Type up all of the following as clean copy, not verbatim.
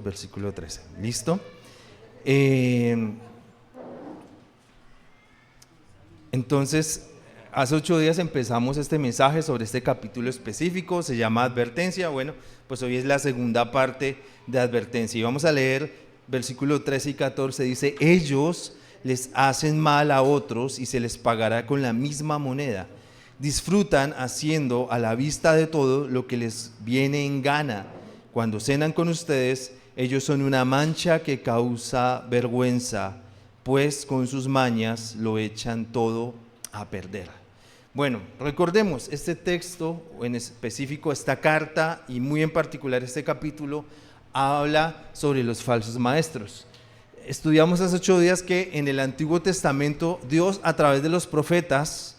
versículo 13. ¿Listo? Entonces, hace 8 días empezamos este mensaje sobre este capítulo específico, se llama advertencia. Bueno, pues hoy es la segunda parte de advertencia y vamos a leer versículo 13 y 14. Dice: ellos les hacen mal a otros y se les pagará con la misma moneda. Disfrutan haciendo a la vista de todo lo que les viene en gana. Cuando cenan con ustedes, ellos son una mancha que causa vergüenza, pues con sus mañas lo echan todo a perder. Bueno, recordemos, este texto, o en específico esta carta, y muy en particular este capítulo, habla sobre los falsos maestros. Estudiamos hace 8 días que en el Antiguo Testamento Dios, a través de los profetas,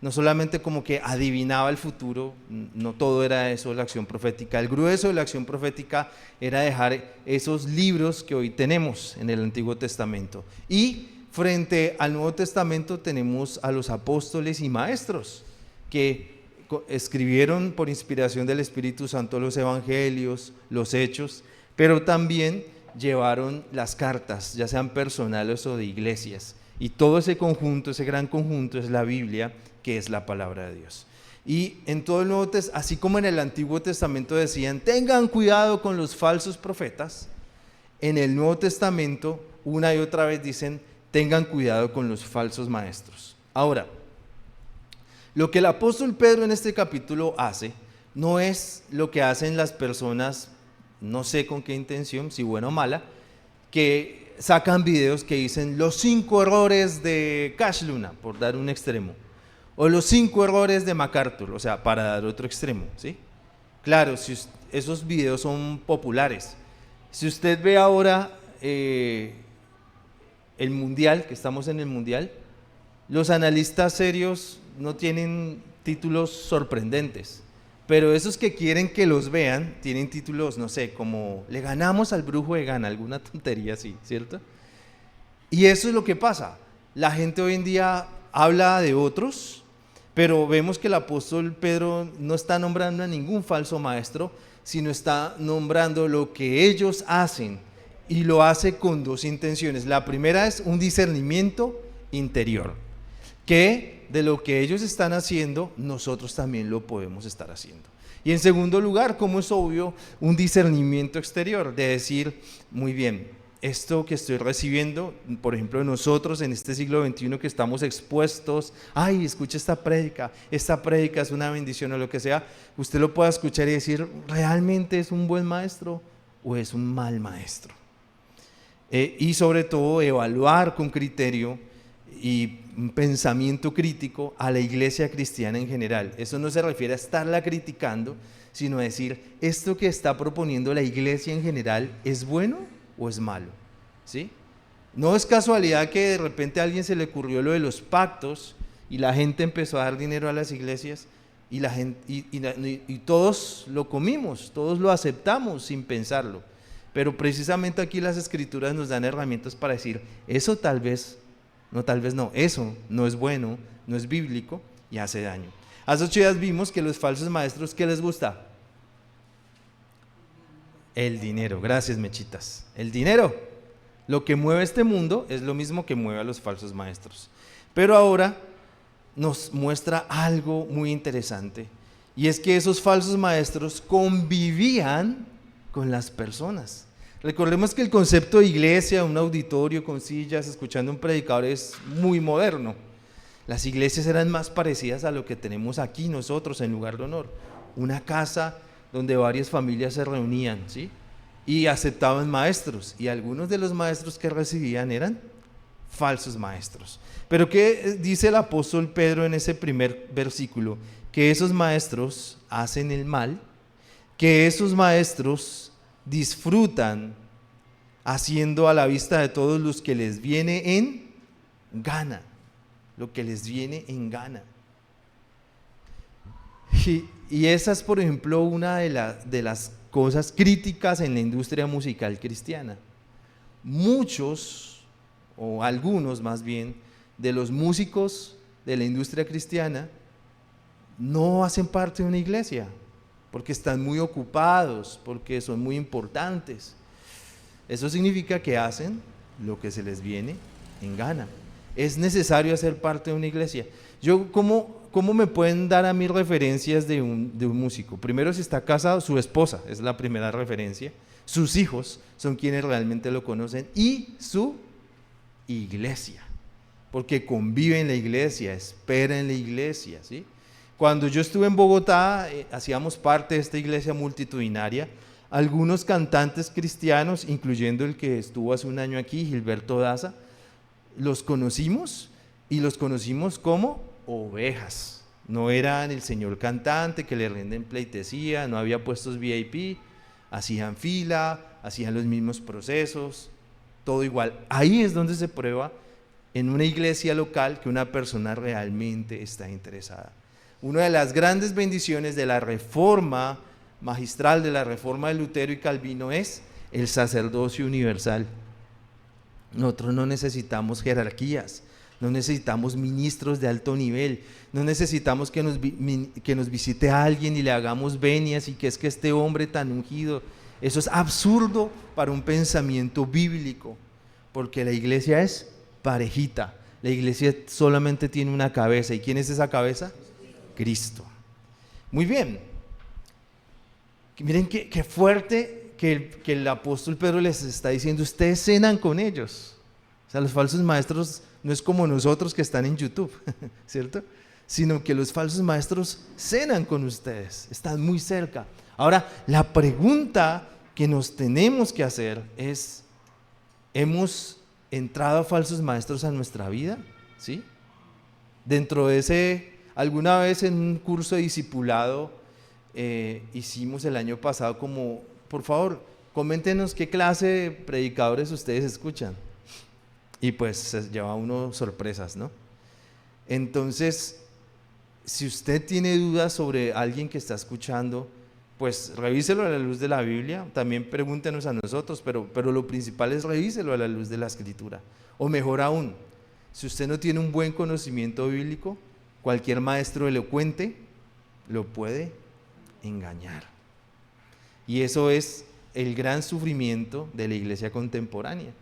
no solamente como que adivinaba el futuro, no todo era eso la acción profética. El grueso de la acción profética era dejar esos libros que hoy tenemos en el Antiguo Testamento. Y frente al Nuevo Testamento tenemos a los apóstoles y maestros que escribieron por inspiración del Espíritu Santo los evangelios, los hechos, pero también llevaron las cartas, ya sean personales o de iglesias. Y todo ese conjunto, ese gran conjunto es la Biblia, que es la palabra de Dios. Y en todo el Nuevo Testamento, así como en el Antiguo Testamento decían, tengan cuidado con los falsos profetas, en el Nuevo Testamento una y otra vez dicen, tengan cuidado con los falsos maestros. Ahora, lo que el apóstol Pedro en este capítulo hace, no es lo que hacen las personas, no sé con qué intención, si buena o mala, que sacan videos que dicen los 5 errores de Cash Luna, por dar un extremo, o los 5 errores de MacArthur, o sea, para dar otro extremo, ¿sí? Claro, esos videos son populares. Si usted ve ahora el mundial, que estamos en el mundial, los analistas serios no tienen títulos sorprendentes, pero esos que quieren que los vean tienen títulos, no sé, como le ganamos al brujo de Ghana, alguna tontería así, ¿cierto? Y eso es lo que pasa. La gente hoy en día habla de otros, pero vemos que el apóstol Pedro no está nombrando a ningún falso maestro, sino está nombrando lo que ellos hacen, y lo hace con 2 intenciones. La primera es un discernimiento interior, que de lo que ellos están haciendo, nosotros también lo podemos estar haciendo. Y en segundo lugar, como es obvio, un discernimiento exterior, de decir, muy bien, esto que estoy recibiendo, por ejemplo, nosotros en este siglo XXI que estamos expuestos, ay, escucha esta prédica es una bendición o lo que sea, usted lo pueda escuchar y decir, ¿realmente es un buen maestro o es un mal maestro? Y sobre todo evaluar con criterio y un pensamiento crítico a la iglesia cristiana en general. Eso no se refiere a estarla criticando, sino a decir, ¿esto que está proponiendo la iglesia en general es bueno o es malo? ¿Sí? No es casualidad que de repente a alguien se le ocurrió lo de los pactos y la gente empezó a dar dinero a las iglesias y, y todos lo comimos, todos lo aceptamos sin pensarlo. Pero precisamente aquí las escrituras nos dan herramientas para decir, eso tal vez no, eso no es bueno, no es bíblico y hace daño. Hace 8 días vimos que los falsos maestros, ¿qué les gusta? El dinero. Gracias, mechitas. El dinero. Lo que mueve este mundo es lo mismo que mueve a los falsos maestros. Pero ahora nos muestra algo muy interesante, y es que esos falsos maestros convivían con las personas. Recordemos que el concepto de iglesia, un auditorio con sillas, escuchando un predicador, es muy moderno. Las iglesias eran más parecidas a lo que tenemos aquí nosotros en Lugar de Honor. Una casa donde varias familias se reunían, ¿sí? Y aceptaban maestros, y algunos de los maestros que recibían eran falsos maestros. Pero ¿qué dice el apóstol Pedro en ese primer versículo? Que esos maestros hacen el mal, que esos maestros disfrutan haciendo a la vista de todos los que les viene en gana, lo que les viene en gana. Y esa es, por ejemplo, una de las cosas críticas en la industria musical cristiana. Muchos, o algunos más bien, de los músicos de la industria cristiana no hacen parte de una iglesia, porque están muy ocupados, porque son muy importantes. Eso significa que hacen lo que se les viene en gana. Es necesario hacer parte de una iglesia. ¿Cómo me pueden dar a mí referencias de un músico? Primero, si está casado, su esposa es la primera referencia. Sus hijos son quienes realmente lo conocen y su iglesia, porque convive en la iglesia, espera en la iglesia, ¿sí? Cuando yo estuve en Bogotá, hacíamos parte de esta iglesia multitudinaria. Algunos cantantes cristianos, incluyendo el que estuvo hace un año aquí, Gilberto Daza, los conocimos y los conocimos como ovejas. No eran el señor cantante que le rinden pleitesía, no había puestos VIP, hacían fila, hacían los mismos procesos, todo igual. Ahí es donde se prueba en una iglesia local que una persona realmente está interesada. Una de las grandes bendiciones de la reforma magistral, de la reforma de Lutero y Calvino, es el sacerdocio universal. Nosotros no necesitamos jerarquías, no necesitamos ministros de alto nivel, no necesitamos que nos visite a alguien y le hagamos venias y que es que este hombre tan ungido. Eso es absurdo para un pensamiento bíblico, porque la iglesia es parejita. La iglesia solamente tiene una cabeza. ¿Y quién es esa cabeza? Cristo. Muy bien. Miren qué fuerte que el apóstol Pedro les está diciendo: ustedes cenan con ellos. O sea, los falsos maestros no es como nosotros que están en YouTube, ¿cierto? Sino que los falsos maestros cenan con ustedes, están muy cerca. Ahora, la pregunta que nos tenemos que hacer es: ¿hemos entrado a falsos maestros a nuestra vida? ¿Sí? Dentro de alguna vez en un curso de discipulado hicimos el año pasado como, por favor, coméntenos qué clase de predicadores ustedes escuchan. Y pues se lleva uno sorpresas, ¿no? Entonces, si usted tiene dudas sobre alguien que está escuchando, pues revíselo a la luz de la Biblia, también pregúntenos a nosotros, pero lo principal es revíselo a la luz de la Escritura. O mejor aún, si usted no tiene un buen conocimiento bíblico, cualquier maestro elocuente lo puede engañar. Y eso es el gran sufrimiento de la iglesia contemporánea.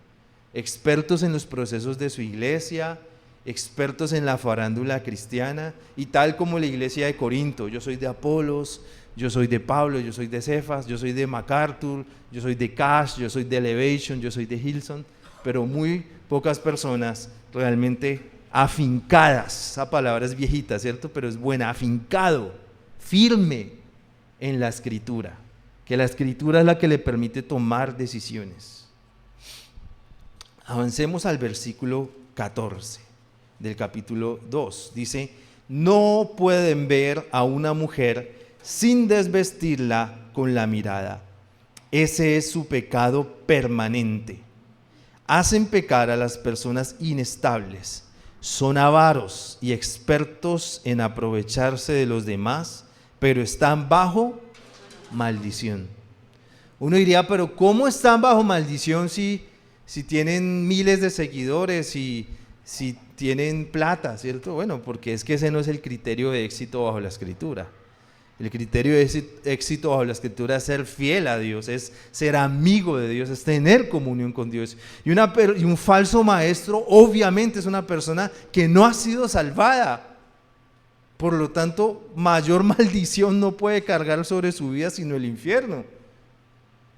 Expertos en los procesos de su iglesia, expertos en la farándula cristiana, y tal como la iglesia de Corinto: yo soy de Apolos, yo soy de Pablo, yo soy de Cefas, yo soy de MacArthur, yo soy de Cash, yo soy de Elevation, yo soy de Hillsong, pero muy pocas personas realmente afincadas. Esa palabra es viejita, ¿cierto? Pero es buena, afincado, firme en la Escritura, que la Escritura es la que le permite tomar decisiones. Avancemos al versículo 14 del capítulo 2. Dice: no pueden ver a una mujer sin desvestirla con la mirada. Ese es su pecado permanente. Hacen pecar a las personas inestables. Son avaros y expertos en aprovecharse de los demás, pero están bajo maldición. Uno diría: pero ¿cómo están bajo maldición si tienen miles de seguidores y si tienen plata, ¿cierto? Bueno, porque es que ese no es el criterio de éxito bajo la Escritura. El criterio de éxito bajo la Escritura es ser fiel a Dios, es ser amigo de Dios, es tener comunión con Dios. Y un falso maestro obviamente es una persona que no ha sido salvada. Por lo tanto, mayor maldición no puede cargar sobre su vida sino el infierno.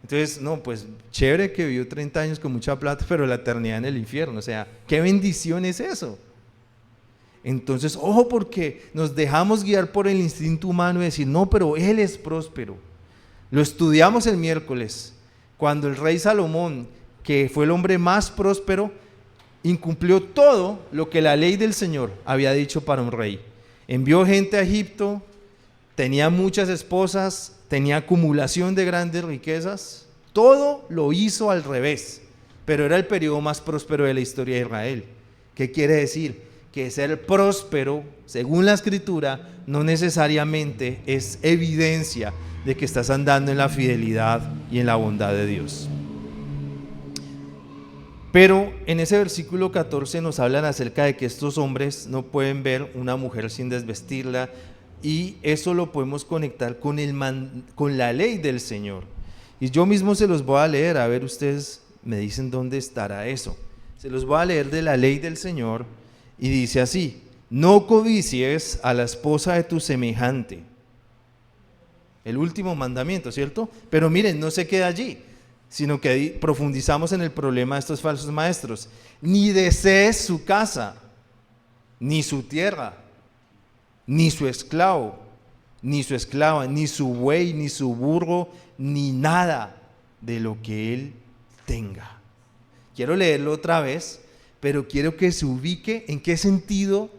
Entonces, no, pues chévere que vivió 30 años con mucha plata, pero la eternidad en el infierno. O sea, ¿qué bendición es eso? Entonces, ojo, porque nos dejamos guiar por el instinto humano y decir: no, pero él es próspero. Lo estudiamos el miércoles, cuando el rey Salomón, que fue el hombre más próspero, incumplió todo lo que la ley del Señor había dicho para un rey. Envió gente a Egipto, tenía muchas esposas, tenía acumulación de grandes riquezas, todo lo hizo al revés, pero era el periodo más próspero de la historia de Israel. ¿Qué quiere decir? Que ser próspero, según la Escritura, no necesariamente es evidencia de que estás andando en la fidelidad y en la bondad de Dios. Pero en ese versículo 14 nos hablan acerca de que estos hombres no pueden ver una mujer sin desvestirla, y eso lo podemos conectar con la ley del Señor. Y yo mismo se los voy a leer, a ver ustedes me dicen dónde estará eso. Se los voy a leer de la ley del Señor y dice así: no codicies a la esposa de tu semejante. El último mandamiento, ¿cierto? Pero miren, no se queda allí, sino que profundizamos en el problema de estos falsos maestros. Ni desees su casa, ni su tierra, ni su esclavo, ni su esclava, ni su buey, ni su burro, ni nada de lo que él tenga. Quiero leerlo otra vez, pero quiero que se ubique en qué sentido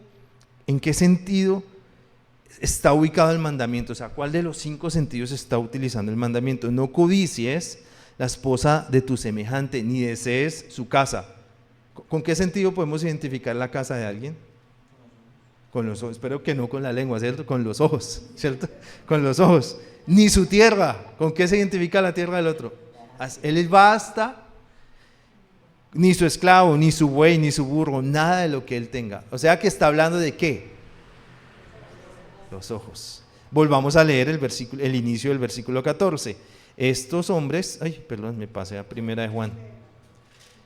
está ubicado el mandamiento. O sea, ¿cuál de los 5 sentidos está utilizando el mandamiento? No codicies la esposa de tu semejante, ni desees su casa. ¿Con qué sentido podemos identificar la casa de alguien? Con los ojos, espero que no con la lengua, ¿cierto? Con los ojos, ¿cierto? Con los ojos. Ni su tierra. ¿Con qué se identifica la tierra del otro? Él basta. Ni su esclavo, ni su buey, ni su burro, nada de lo que él tenga. O sea que está hablando de ¿qué? Los ojos. Volvamos a leer el inicio del versículo 14. Estos hombres, me pasé a primera de Juan.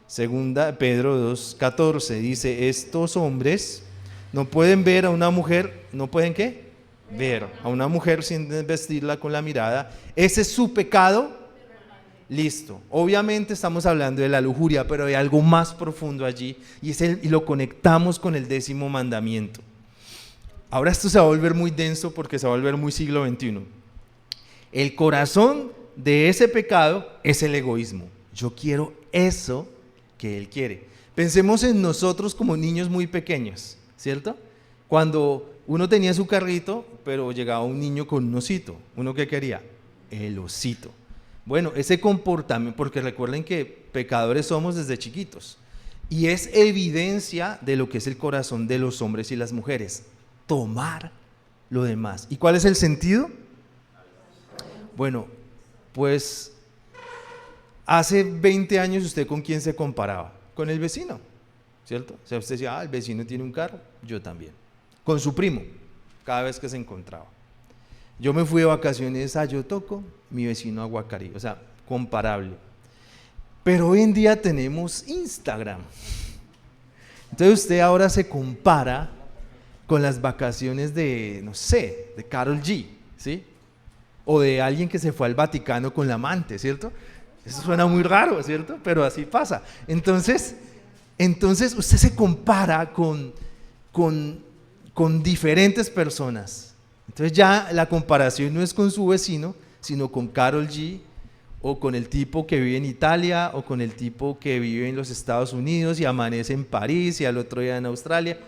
Segunda Pedro 2:14 dice: estos hombres no pueden ver a una mujer, ¿no pueden qué? Ver a una mujer sin vestirla con la mirada. Ese es su pecado. Listo. Obviamente estamos hablando de la lujuria, pero hay algo más profundo allí y lo conectamos con el 10º mandamiento. Ahora esto se va a volver muy denso porque se va a volver muy siglo XXI. El corazón de ese pecado es el egoísmo. Yo quiero eso que él quiere. Pensemos en nosotros como niños muy pequeños, ¿cierto? Cuando uno tenía su carrito, pero llegaba un niño con un osito. ¿Uno qué quería? El osito. Bueno, ese comportamiento, porque recuerden que pecadores somos desde chiquitos, y es evidencia de lo que es el corazón de los hombres y las mujeres, tomar lo demás. ¿Y cuál es el sentido? Bueno, pues hace 20 años ¿usted con quién se comparaba? Con el vecino, ¿cierto? O sea, usted decía, el vecino tiene un carro, yo también. Con su primo, cada vez que se encontraba. Yo me fui de vacaciones a Yotoco, mi vecino a Guacarí, o sea, comparable. Pero hoy en día tenemos Instagram. Entonces usted ahora se compara con las vacaciones de, no sé, de Karol G, ¿sí? O de alguien que se fue al Vaticano con la amante, ¿cierto? Eso suena muy raro, ¿cierto? Pero así pasa. Entonces usted se compara con diferentes personas. Entonces ya la comparación no es con su vecino, sino con Karol G, o con el tipo que vive en Italia, o con el tipo que vive en los Estados Unidos y amanece en París y al otro día en Australia.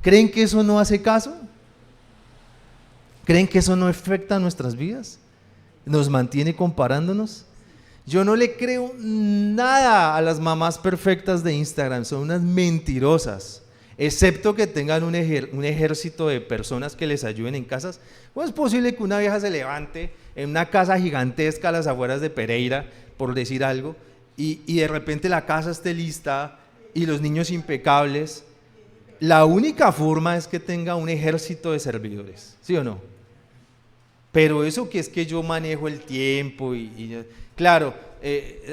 ¿Creen que eso no hace caso? ¿Creen que eso no afecta a nuestras vidas? ¿Nos mantiene comparándonos? Yo no le creo nada a las mamás perfectas de Instagram, son unas mentirosas. Excepto que tengan un ejército de personas que les ayuden en casas. ¿Cómo es posible que una vieja se levante en una casa gigantesca a las afueras de Pereira, por decir algo, y de repente la casa esté lista y los niños impecables? La única forma es que tenga un ejército de servidores, ¿sí o no? Pero eso que es que yo manejo el tiempo claro,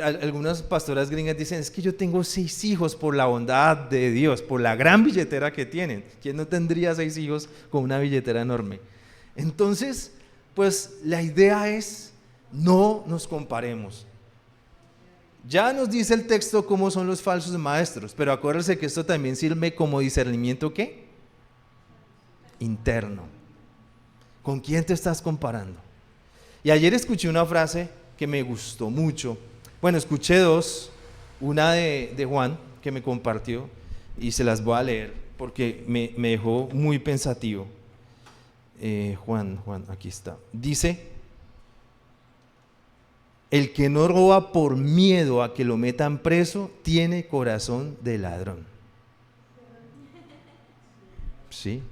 algunas pastoras gringas dicen, es que yo tengo 6 hijos por la bondad de Dios, por la gran billetera que tienen. ¿Quién no tendría 6 hijos con una billetera enorme? Entonces, pues la idea es, no nos comparemos. Ya nos dice el texto cómo son los falsos maestros, pero acuérdense que esto también sirve como discernimiento, ¿qué? Interno. ¿Con quién te estás comparando? Y ayer escuché una frase que me gustó mucho. Bueno, escuché 2, una de Juan que me compartió y se las voy a leer porque me dejó muy pensativo. Juan, aquí está. Dice: el que no roba por miedo a que lo metan preso, tiene corazón de ladrón. ¿Sí?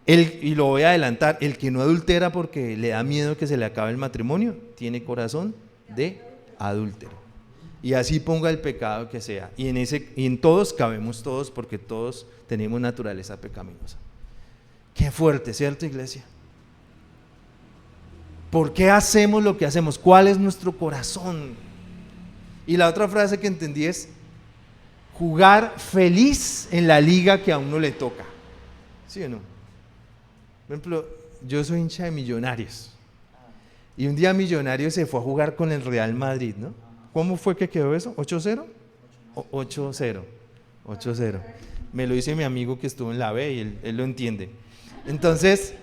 Y lo voy a adelantar, el que no adultera porque le da miedo que se le acabe el matrimonio, tiene corazón de adúltero. Y así ponga el pecado que sea. Y en todos cabemos todos, porque todos tenemos naturaleza pecaminosa. Qué fuerte, ¿cierto, iglesia? ¿Por qué hacemos lo que hacemos? ¿Cuál es nuestro corazón? Y la otra frase que entendí es jugar feliz en la liga que a uno le toca. ¿Sí o no? Por ejemplo, yo soy hincha de Millonarios. Y un día Millonarios se fue a jugar con el Real Madrid, ¿no? ¿Cómo fue que quedó eso? ¿8-0? 8-0. 8-0. Me lo dice mi amigo que estuvo en la B y él lo entiende. Entonces,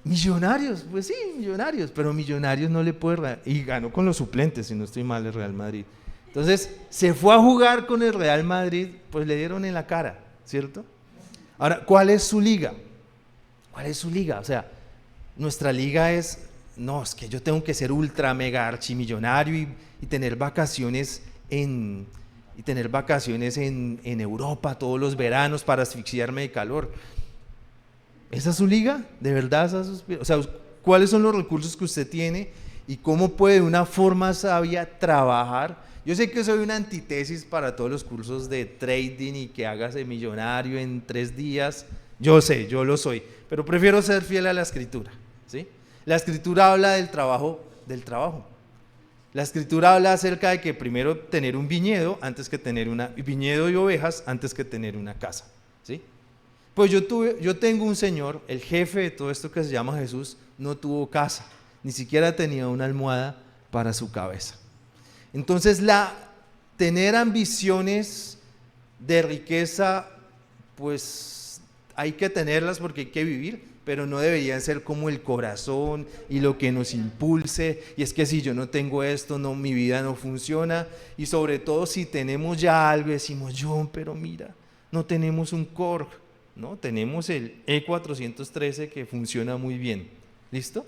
Millonarios, pues sí, Millonarios, pero Millonarios no le puede, y ganó con los suplentes, si no estoy mal, el Real Madrid. Entonces, se fue a jugar con el Real Madrid, pues le dieron en la cara, ¿cierto? Ahora, ¿cuál es su liga? ¿Cuál es su liga? O sea, nuestra liga es, no, es que yo tengo que ser ultra mega archimillonario y tener vacaciones en Europa todos los veranos para asfixiarme de calor. ¿Esa es su liga? ¿De verdad? O sea, ¿cuáles son los recursos que usted tiene y cómo puede de una forma sabia trabajar? Yo sé que soy una antítesis para todos los cursos de trading y que hágase millonario en 3 días. Yo sé, yo lo soy, pero prefiero ser fiel a la Escritura, ¿sí? La Escritura habla del trabajo. La Escritura habla acerca de que primero tener un viñedo antes que tener viñedo y ovejas antes que tener una casa, ¿sí? Pues yo tengo un señor, el jefe de todo esto que se llama Jesús, no tuvo casa, ni siquiera tenía una almohada para su cabeza. Entonces, tener ambiciones de riqueza, pues hay que tenerlas porque hay que vivir, pero no deberían ser como el corazón y lo que nos impulse, y es que si yo no tengo esto, no, mi vida no funciona, y sobre todo si tenemos ya algo, decimos, John, pero mira, no tenemos un Korg, ¿no? Tenemos el E413 que funciona muy bien, ¿listo?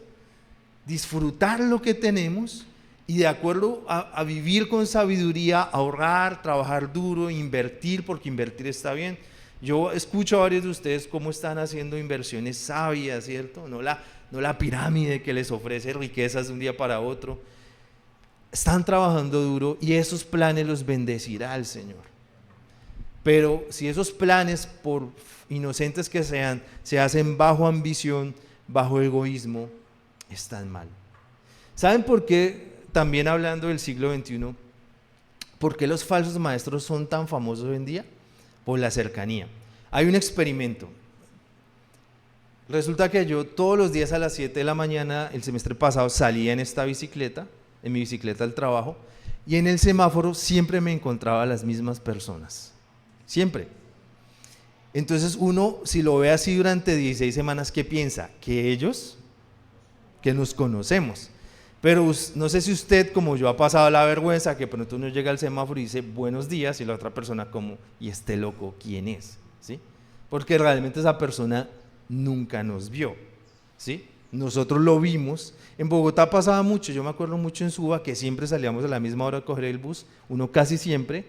Disfrutar lo que tenemos y de acuerdo a vivir con sabiduría, ahorrar, trabajar duro, invertir, porque invertir está bien. Yo escucho a varios de ustedes cómo están haciendo inversiones sabias, ¿cierto? No la pirámide que les ofrece riquezas de un día para otro. Están trabajando duro y esos planes los bendecirá el Señor. Pero si esos planes, por inocentes que sean, se hacen bajo ambición, bajo egoísmo, están mal. ¿Saben por qué, también hablando del siglo XXI, por qué los falsos maestros son tan famosos hoy en día? Por la cercanía. Hay un experimento. Resulta que yo todos los días a las 7 de la mañana, el semestre pasado, salía en mi bicicleta al trabajo, y en el semáforo siempre me encontraba a las mismas personas. Siempre. Entonces uno, si lo ve así durante 16 semanas, ¿qué piensa? Que nos conocemos. Pero no sé si usted, como yo, ha pasado la vergüenza que pronto uno llega al semáforo y dice buenos días y la otra persona como, ¿y este loco quién es? ¿Sí? Porque realmente esa persona nunca nos vio, ¿sí? Nosotros lo vimos. En Bogotá pasaba mucho, yo me acuerdo mucho en Suba que siempre salíamos a la misma hora a coger el bus, uno casi siempre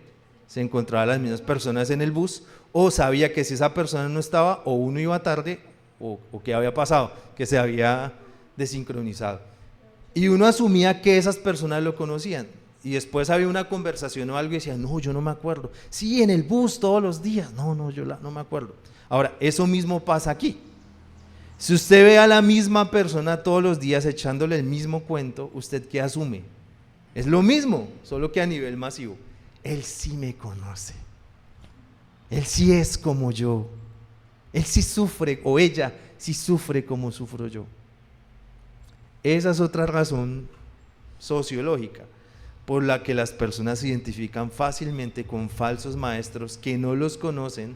se encontraba a las mismas personas en el bus, o sabía que si esa persona no estaba, o uno iba tarde, o qué había pasado, que se había desincronizado. Y uno asumía que esas personas lo conocían, y después había una conversación o algo y decía, no, yo no me acuerdo. Sí, en el bus todos los días. No, yo no me acuerdo. Ahora, eso mismo pasa aquí. Si usted ve a la misma persona todos los días echándole el mismo cuento, ¿usted qué asume? Es lo mismo, solo que a nivel masivo. Él sí me conoce. Él sí es como yo. Él sí sufre, o ella sí sufre como sufro yo. Esa es otra razón sociológica por la que las personas se identifican fácilmente con falsos maestros que no los conocen,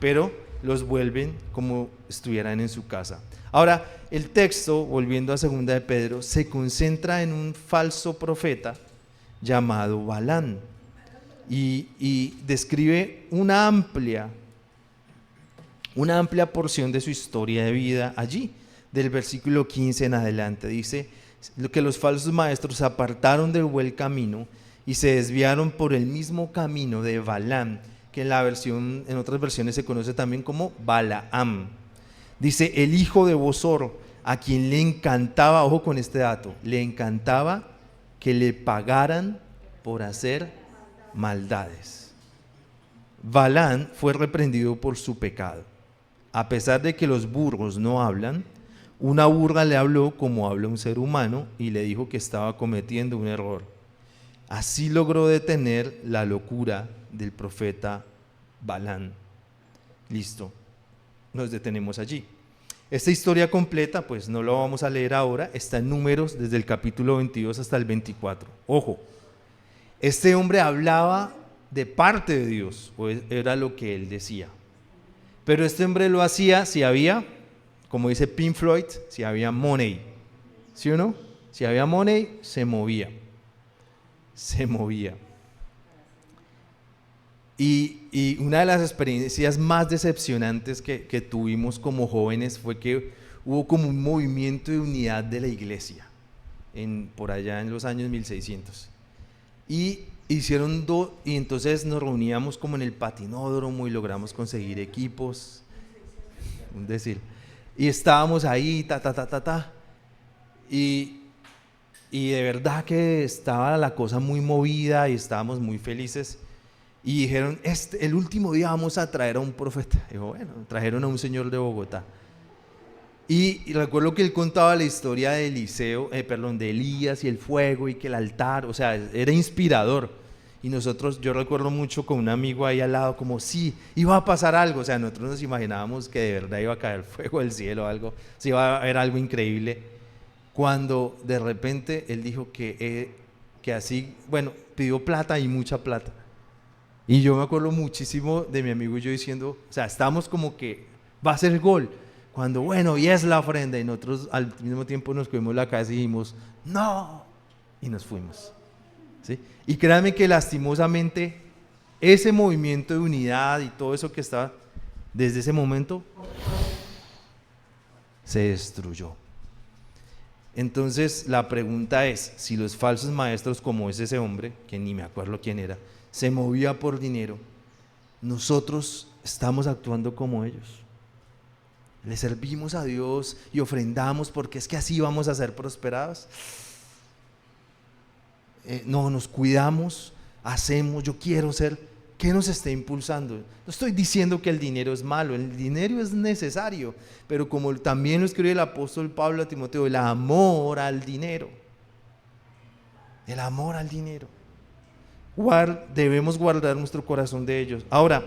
pero los vuelven como estuvieran en su casa. Ahora, el texto, volviendo a 2 de Pedro, se concentra en un falso profeta llamado Balaam y describe una amplia porción de su historia de vida allí. Del versículo 15 en adelante dice que los falsos maestros se apartaron del buen camino y se desviaron por el mismo camino de Balaam, que en otras versiones se conoce también como Balaam. Dice, el hijo de Bosor, a quien le encantaba, ojo con este dato, le encantaba que le pagaran por hacer maldades. Balaam fue reprendido por su pecado. A pesar de que los burros no hablan, una burra le habló como habla un ser humano y le dijo que estaba cometiendo un error. Así logró detener la locura del profeta Balaam. Listo, nos detenemos allí. Esta historia completa, pues no la vamos a leer ahora, está en Números desde el capítulo 22 hasta el 24. Ojo, este hombre hablaba de parte de Dios, o era lo que él decía. Pero este hombre lo hacía si había, como dice Pink Floyd, si había money. ¿Sí o no? Si había money, se movía. Se movía. Y una de las experiencias más decepcionantes que tuvimos como jóvenes fue que hubo como un movimiento de unidad de la iglesia por allá en los años 1600. Y y entonces nos reuníamos como en el patinódromo y logramos conseguir equipos, es decir, y estábamos ahí, y de verdad que estaba la cosa muy movida y estábamos muy felices. Y dijeron, el último día vamos a traer a un profeta. Dijo, bueno, trajeron a un señor de Bogotá. Y recuerdo que él contaba la historia de de Elías y el fuego y que el altar, o sea, era inspirador. Y yo recuerdo mucho con un amigo ahí al lado, como sí, iba a pasar algo. O sea, nosotros nos imaginábamos que de verdad iba a caer fuego del cielo o algo, sí, iba a haber algo increíble. Cuando de repente él dijo que así, bueno, pidió plata y mucha plata. Y yo me acuerdo muchísimo de mi amigo y yo diciendo, o sea, estamos como que va a ser gol. Cuando, bueno, y es la ofrenda, y nosotros al mismo tiempo nos cogimos la cabeza y dijimos, no, y nos fuimos. ¿Sí? Y créanme que lastimosamente ese movimiento de unidad y todo eso que estaba, desde ese momento, se destruyó. Entonces la pregunta es, si los falsos maestros, como es ese hombre, que ni me acuerdo quién era, se movía por dinero, nosotros estamos actuando como ellos. Le servimos a Dios y ofrendamos porque es que así vamos a ser prosperados. No, nos cuidamos, hacemos, yo quiero ser. ¿Qué nos está impulsando? No estoy diciendo que el dinero es malo, el dinero es necesario, pero como también lo escribe el apóstol Pablo a Timoteo, el amor al dinero. El amor al dinero. Debemos guardar nuestro corazón de ellos. Ahora,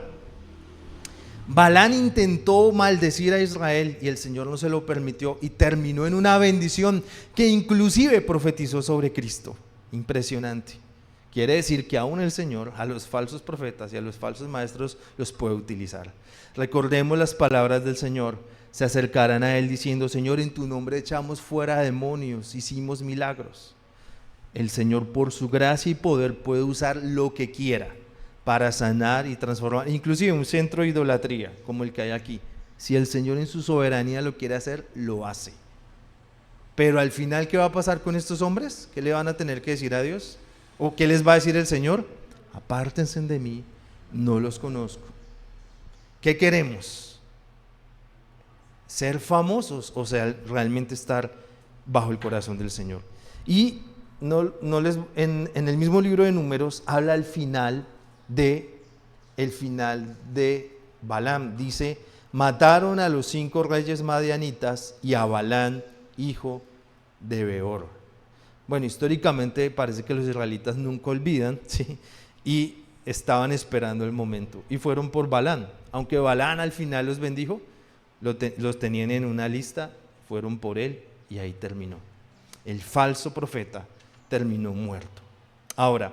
Balaam intentó maldecir a Israel y el Señor no se lo permitió y terminó en una bendición que inclusive profetizó sobre Cristo. Impresionante. Quiere decir que aún el Señor a los falsos profetas y a los falsos maestros los puede utilizar. Recordemos las palabras del Señor. Se acercarán a Él diciendo, Señor, en tu nombre echamos fuera demonios, hicimos milagros. El Señor por su gracia y poder puede usar lo que quiera para sanar y transformar, inclusive un centro de idolatría como el que hay aquí. Si el Señor en su soberanía lo quiere hacer, lo hace. Pero al final, ¿qué va a pasar con estos hombres? ¿Qué le van a tener que decir a Dios? ¿O qué les va a decir el Señor? Apártense de mí, no los conozco. ¿Qué queremos? ¿Ser famosos o sea, realmente estar bajo el corazón del Señor? Y en el mismo libro de Números habla el final de Balaam. Dice, mataron a los 5 reyes madianitas y a Balaam, hijo de Beor. Bueno, históricamente parece que los israelitas nunca olvidan, ¿sí? Y estaban esperando el momento y fueron por Balaam. Aunque Balaam al final los bendijo, los tenían en una lista, fueron por él y ahí terminó. El falso profeta terminó muerto. Ahora,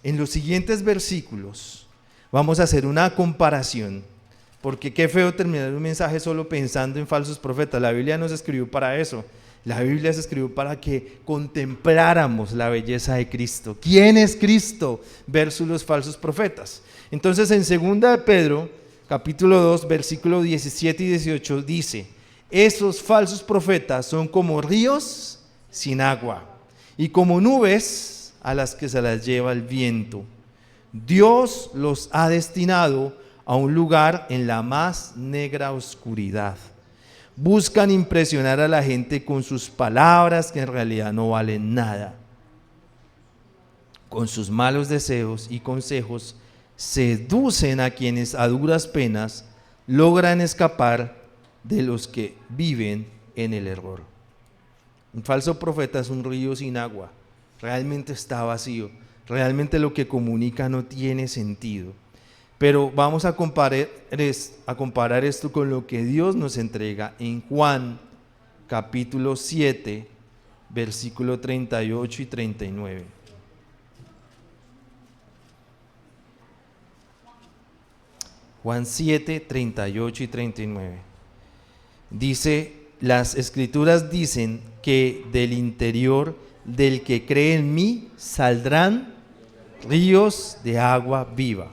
en los siguientes versículos vamos a hacer una comparación, porque qué feo terminar un mensaje solo pensando en falsos profetas. La Biblia no se escribió para eso. La Biblia se escribió para que contempláramos la belleza de Cristo. ¿Quién es Cristo? Versus los falsos profetas. Entonces en 2 de Pedro, capítulo 2, versículo 17 y 18 dice, esos falsos profetas son como ríos sin agua y como nubes a las que se las lleva el viento. Dios los ha destinado a un lugar en la más negra oscuridad. Buscan impresionar a la gente con sus palabras que en realidad no valen nada. Con sus malos deseos y consejos seducen a quienes a duras penas logran escapar de los que viven en el error. Un falso profeta es un río sin agua, realmente está vacío, Realmente lo que comunica no tiene sentido. Pero vamos a comparar esto con lo que Dios nos entrega en Juan capítulo 7, versículo 38 y 39. Juan 7, 38 y 39. Dice, las escrituras dicen que del interior del que cree en mí saldrán ríos de agua viva.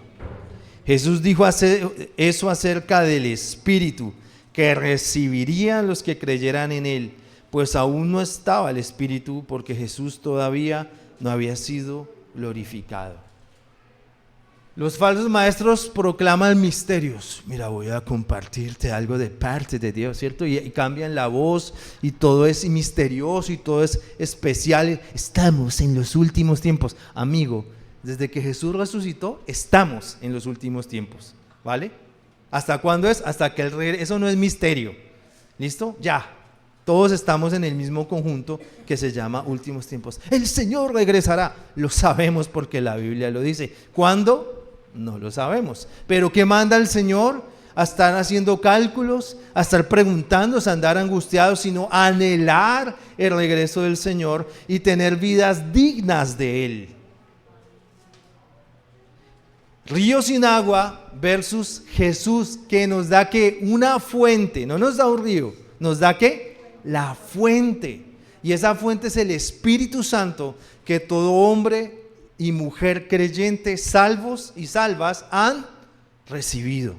Jesús dijo eso acerca del Espíritu que recibirían los que creyeran en Él, pues aún no estaba el Espíritu porque Jesús todavía no había sido glorificado. Los falsos maestros proclaman misterios. Mira, voy a compartirte algo de parte de Dios, ¿cierto? Y cambian la voz y todo es misterioso y todo es especial. Estamos en los últimos tiempos. Amigo, desde que Jesús resucitó, estamos en los últimos tiempos, ¿vale? ¿Hasta cuándo es? Hasta que Él regrese. Eso no es misterio. ¿Listo? Ya. Todos estamos en el mismo conjunto que se llama últimos tiempos. El Señor regresará. Lo sabemos porque la Biblia lo dice. ¿Cuándo? No lo sabemos. Pero ¿qué manda el Señor? A estar haciendo cálculos, a estar preguntándose, a andar angustiados, sino a anhelar el regreso del Señor y tener vidas dignas de Él. Río sin agua versus Jesús, que nos da que una fuente, no nos da un río, nos da que la fuente. Y esa fuente es el Espíritu Santo que todo hombre y mujer creyente, salvos y salvas, han recibido.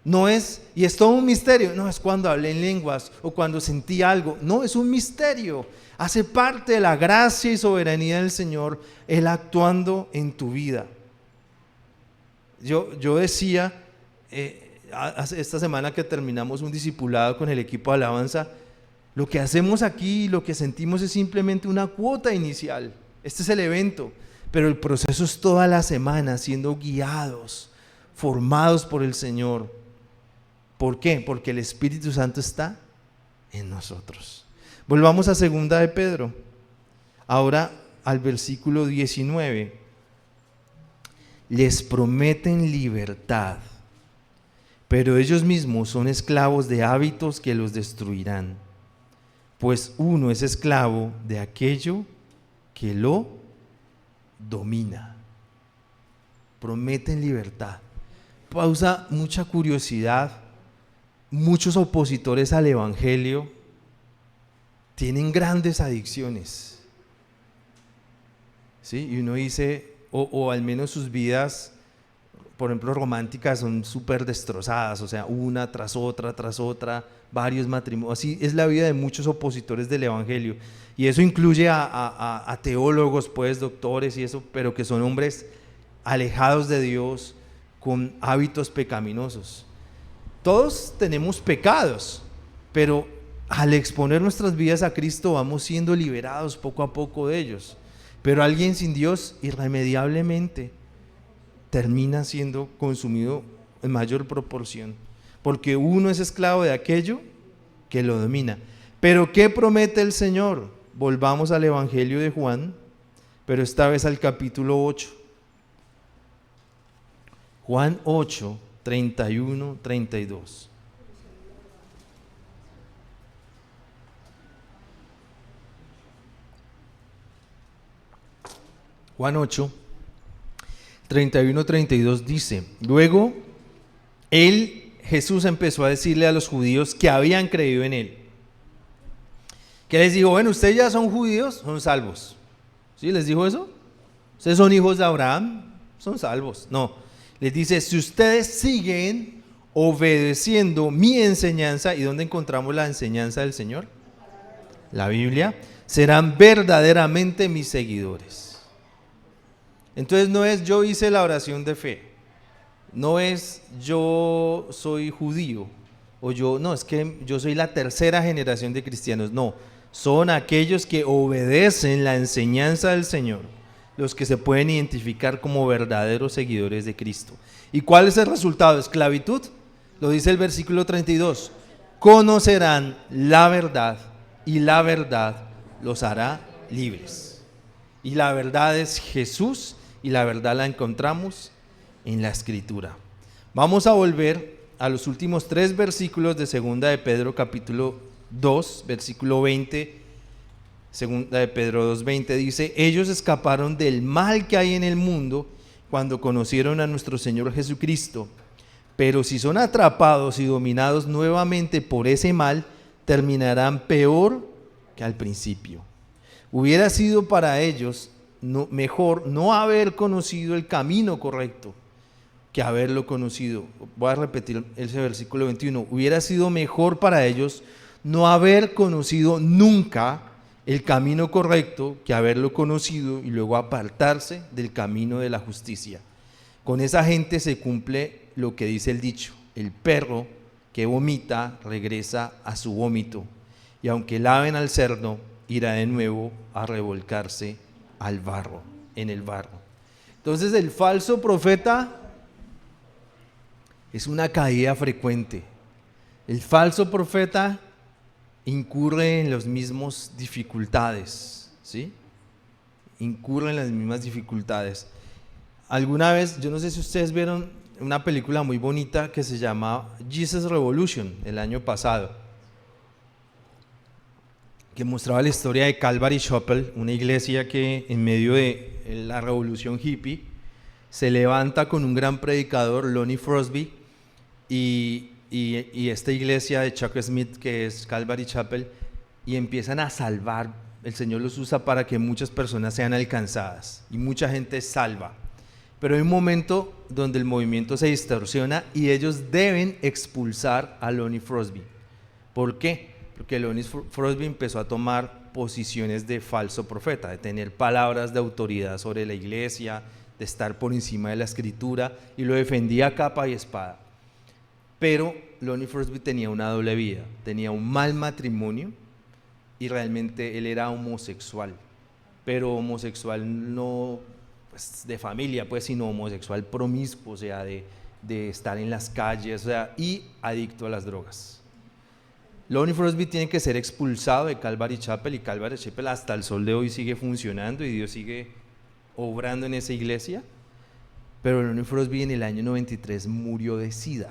No es, y es todo un misterio, no es cuando hablé en lenguas o cuando sentí algo, no, es un misterio. Hace parte de la gracia y soberanía del Señor, Él actuando en tu vida. Yo decía, esta semana que terminamos un discipulado con el equipo de alabanza, lo que hacemos aquí, lo que sentimos es simplemente una cuota inicial. Este es el evento, pero el proceso es toda la semana siendo guiados, formados por el Señor. ¿Por qué? Porque el Espíritu Santo está en nosotros. Volvamos a 2 de Pedro, ahora al versículo 19. Les prometen libertad, pero ellos mismos son esclavos de hábitos que los destruirán, pues uno es esclavo de aquello que lo domina. Prometen libertad. Causa mucha curiosidad. Muchos opositores al Evangelio tienen grandes adicciones, ¿sí? Y uno dice, o al menos sus vidas, por ejemplo, románticas, son súper destrozadas, o sea, una tras otra, varios matrimonios. Así es la vida de muchos opositores del Evangelio. Y eso incluye a teólogos, pues, doctores y eso, pero que son hombres alejados de Dios, con hábitos pecaminosos. Todos tenemos pecados, pero al exponer nuestras vidas a Cristo vamos siendo liberados poco a poco de ellos. Pero alguien sin Dios irremediablemente termina siendo consumido en mayor proporción, porque uno es esclavo de aquello que lo domina. Pero ¿qué promete el Señor? Volvamos al Evangelio de Juan, pero esta vez al capítulo 8. Juan 8, 31, 32. Juan 8, 31, 32 dice, luego Jesús empezó a decirle a los judíos que habían creído en Él. ¿Qué les dijo? Bueno, ustedes ya son judíos, son salvos. ¿Sí les dijo eso? Ustedes son hijos de Abraham, son salvos. No, les dice, si ustedes siguen obedeciendo mi enseñanza, ¿y dónde encontramos la enseñanza del Señor? La Biblia, serán verdaderamente mis seguidores. Entonces no es yo hice la oración de fe, no es yo soy judío, o no, es que yo soy la tercera generación de cristianos. No, son aquellos que obedecen la enseñanza del Señor, los que se pueden identificar como verdaderos seguidores de Cristo. ¿Y cuál es el resultado? Esclavitud, lo dice el versículo 32, conocerán la verdad y la verdad los hará libres. Y la verdad es Jesús, y la verdad la encontramos en la Escritura. Vamos a volver a los últimos 3 versículos de Segunda de Pedro capítulo 2, versículo 20. Segunda de Pedro 2:20 dice: ellos escaparon del mal que hay en el mundo cuando conocieron a nuestro Señor Jesucristo. Pero si son atrapados y dominados nuevamente por ese mal, terminarán peor que al principio. Hubiera sido para ellos mejor no haber conocido el camino correcto que haberlo conocido. Voy a repetir ese versículo 21. Hubiera sido mejor para ellos no haber conocido nunca el camino correcto que haberlo conocido y luego apartarse del camino de la justicia. Con esa gente se cumple lo que dice el dicho: el perro que vomita regresa a su vómito, y aunque laven al cerdo, irá de nuevo a revolcarse al barro, en el barro. Entonces el falso profeta es una caída frecuente. El falso profeta incurre en las mismas dificultades, ¿sí? Incurre en las mismas dificultades. Alguna vez, yo no sé si ustedes vieron una película muy bonita que se llama Jesus Revolution, el año pasado, que mostraba la historia de Calvary Chapel, una iglesia que en medio de la revolución hippie se levanta con un gran predicador, Lonnie Crosby, y esta iglesia de Chuck Smith, que es Calvary Chapel, y empiezan a salvar. El Señor los usa para que muchas personas sean alcanzadas y mucha gente es salva. Pero hay un momento donde el movimiento se distorsiona y ellos deben expulsar a Lonnie Crosby. ¿Por qué? Porque Lonnie Crosby empezó a tomar posiciones de falso profeta, de tener palabras de autoridad sobre la iglesia, de estar por encima de la escritura, y lo defendía a capa y espada. Pero Lonnie Crosby tenía una doble vida, tenía un mal matrimonio y realmente él era homosexual, pero homosexual no pues, de familia, pues, sino homosexual promiscuo, o sea, de estar en las calles, o sea, y adicto a las drogas. Lonnie Crosby tiene que ser expulsado de Calvary Chapel, y Calvary Chapel hasta el sol de hoy sigue funcionando y Dios sigue obrando en esa iglesia, pero Lonnie Crosby en el año 93 murió de SIDA.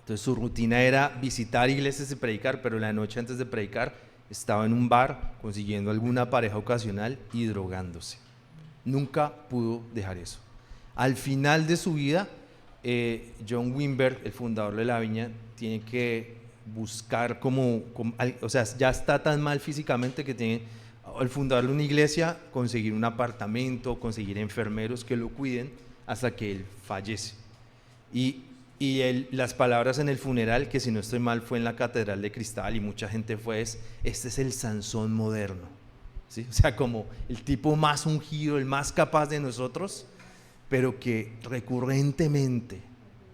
Entonces su rutina era visitar iglesias y predicar, pero la noche antes de predicar estaba en un bar consiguiendo alguna pareja ocasional y drogándose. Nunca pudo dejar eso. Al final de su vida, John Wimber, el fundador de La Viña, tiene que buscar o sea, ya está tan mal físicamente que tiene, al fundar una iglesia, conseguir un apartamento, conseguir enfermeros que lo cuiden hasta que él fallece. Y las palabras en el funeral, que si no estoy mal fue en la Catedral de Cristal y mucha gente fue, este es el Sansón moderno, ¿sí? O sea, como el tipo más ungido, el más capaz de nosotros, pero que recurrentemente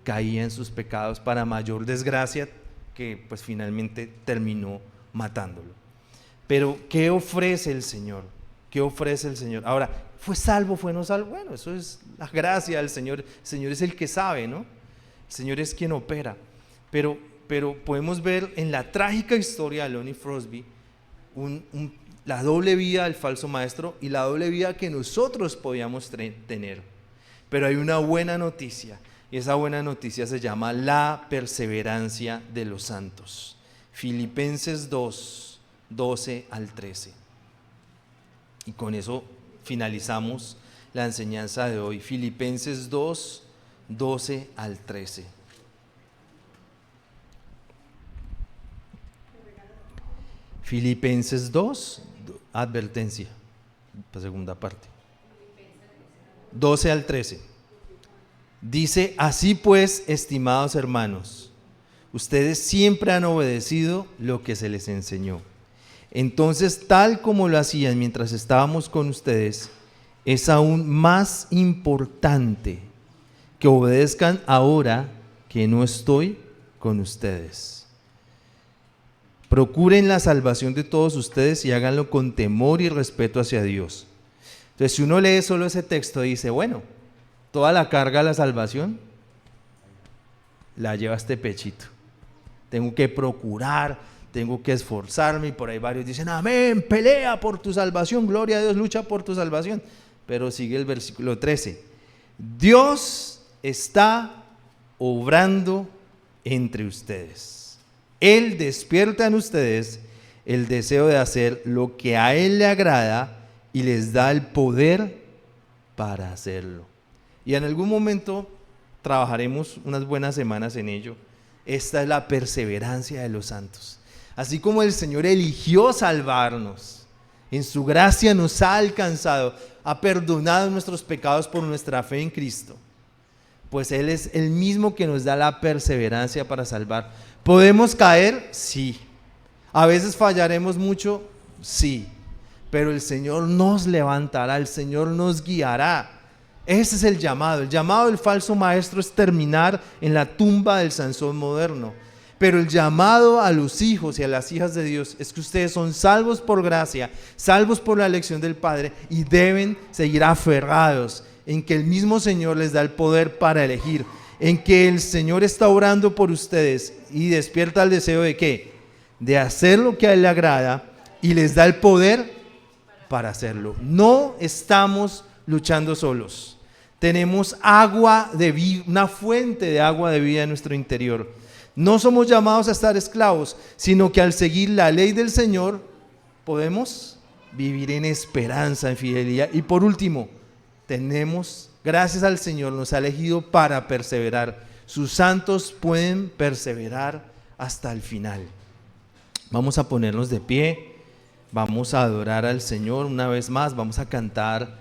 caía en sus pecados para mayor desgracia, que pues finalmente terminó matándolo. Pero ¿qué ofrece el Señor? ¿Qué ofrece el Señor? Ahora, ¿fue salvo, fue no salvo? Bueno, eso es la gracia del Señor. El Señor es el que sabe, ¿no? El Señor es quien opera, pero podemos ver en la trágica historia de Lonnie Crosby la doble vida del falso maestro y la doble vida que nosotros podíamos tener. Pero hay una buena noticia, y esa buena noticia se llama la perseverancia de los santos. Filipenses 2, 12 al 13. Y con eso finalizamos la enseñanza de hoy. Filipenses 2, 12 al 13. Filipenses 2, advertencia, la segunda parte. 12 al 13. Dice: así pues, estimados hermanos, ustedes siempre han obedecido lo que se les enseñó. Entonces, tal como lo hacían mientras estábamos con ustedes, es aún más importante que obedezcan ahora que no estoy con ustedes. Procuren la salvación de todos ustedes y háganlo con temor y respeto hacia Dios. Entonces, si uno lee solo ese texto, dice, bueno, toda la carga de la salvación la lleva este pechito. Tengo que procurar, tengo que esforzarme, y por ahí varios dicen, amén, pelea por tu salvación, gloria a Dios, lucha por tu salvación. Pero sigue el versículo 13, Dios está obrando entre ustedes. Él despierta en ustedes el deseo de hacer lo que a Él le agrada y les da el poder para hacerlo. Y en algún momento trabajaremos unas buenas semanas en ello. Esta es la perseverancia de los santos. Así como el Señor eligió salvarnos, en su gracia nos ha alcanzado, ha perdonado nuestros pecados por nuestra fe en Cristo, pues Él es el mismo que nos da la perseverancia para salvar. ¿Podemos caer? Sí. ¿A veces fallaremos mucho? Sí. Pero el Señor nos levantará, el Señor nos guiará. Ese es el llamado. El llamado del falso maestro es terminar en la tumba del Sansón moderno. Pero el llamado a los hijos y a las hijas de Dios es que ustedes son salvos por gracia, salvos por la elección del Padre, y deben seguir aferrados en que el mismo Señor les da el poder para elegir, en que el Señor está orando por ustedes y despierta el deseo de ¿qué? De hacer lo que a Él le agrada y les da el poder para hacerlo. No estamos luchando solos. Tenemos agua de vida, una fuente de agua de vida en nuestro interior. No somos llamados a estar esclavos, sino que al seguir la ley del Señor podemos vivir en esperanza, en fidelidad. Y por último, gracias al Señor, nos ha elegido para perseverar. Sus santos pueden perseverar hasta el final. Vamos a ponernos de pie, vamos a adorar al Señor una vez más, vamos a cantar